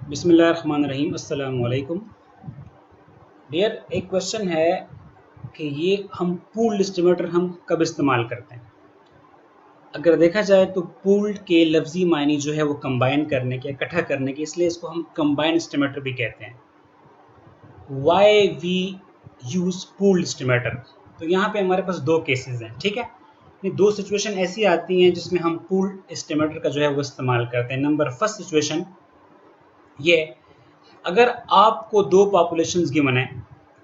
बिस्मिल्लाहिर्रहमानिर्रहीम अस्सलाम वालेकुम। डियर, एक क्वेश्चन है कि ये हम पूल्ड एस्टिमेटर हम कब इस्तेमाल करते हैं। अगर देखा जाए तो पूल्ड के लफ्ज़ी मायने जो है वो कंबाइन करने के, इकट्ठा करने के, इसलिए इसको हम कंबाइन एस्टिमेटर भी कहते हैं। Why we use pooled estimator, तो यहाँ पे हमारे पास दो केसेस हैं, ठीक है। ये दो सिचुएशन ऐसी आती हैं जिसमें हम पूल्ड एस्टिमेटर का जो है वो इस्तेमाल करते हैं। नंबर फर्स्ट सिचुएशन ये, अगर आपको दो पॉपुलेशंस गिवन है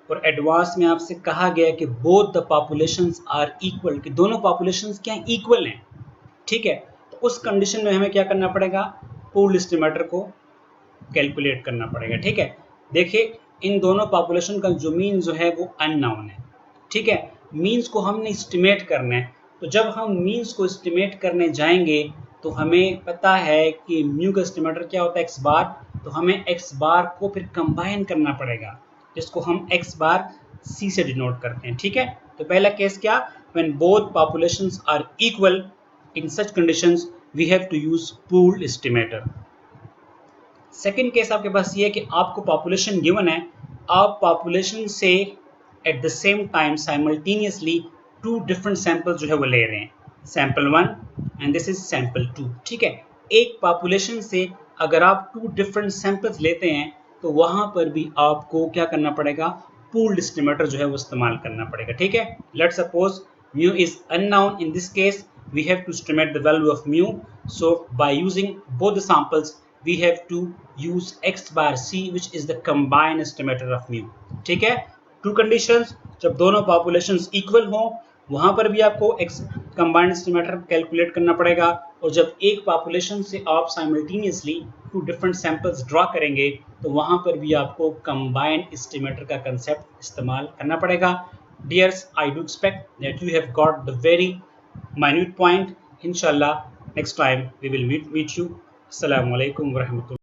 और एडवांस में आपसे कहा गया कि both the populations are equal, कि दोनों पॉपुलेशंस क्या इक्वल हैं, ठीक है, तो उस कंडीशन में हमें क्या करना पड़ेगा, पूल्ड एस्टिमेटर को कैलकुलेट करना पड़ेगा, ठीक है। देखिए, इन दोनों पॉपुलेशन का जो मीन जो है वो अननोन है, ठीक है। मीन्स को हमने एस्टिमेट करना है, तो जब हम मीन्स को एस्टिमेट करने जाएंगे तो हमें पता है कि म्यू का एस्टिमेटर क्या होता है, एक्स बार, तो हमें एक्स बार को फिर कंबाइन करना पड़ेगा, जिसको हम एक्स बार सी से डिनोट करते हैं, ठीक है। तो पहला केस क्या, when both populations are equal, in such conditions we have to use pooled estimator. Second case आपके पास ये है कि आपको पॉपुलेशन गिवन है, आप पॉपुलेशन से at the same time simultaneously two different sample जो है वो ले रहे हैं, sample 1 and this is sample 2, ठीक है। एक पॉपुलेशन से अगर आप टू डिफरेंट सैंपल्स लेते हैं तो वहां पर भी आपको क्या करना पड़ेगा, पूल्ड एस्टिमेटर जो है वो इस्तेमाल करना पड़ेगा, ठीक है। Let's suppose mu is unknown, in this case we have to estimate the value of mu, so by using both the samples we have to use x bar c, which is the combined estimator of mu, ठीक है। To conditions, जब दोनों populations equal हो वहां पर भी आपको x combined estimator calculate करना पड़ेगा, और जब एक पॉपुलेशन से आप simultaneously two different samples draw करेंगे तो वहां पर भी आपको कंबाइंड एस्टिमेटर का कंसेप्ट इस्तेमाल करना पड़ेगा। Dears, I do expect that you have got the very minute point. Inshallah, next time we will meet you. Assalamu alaikum warahmatullahi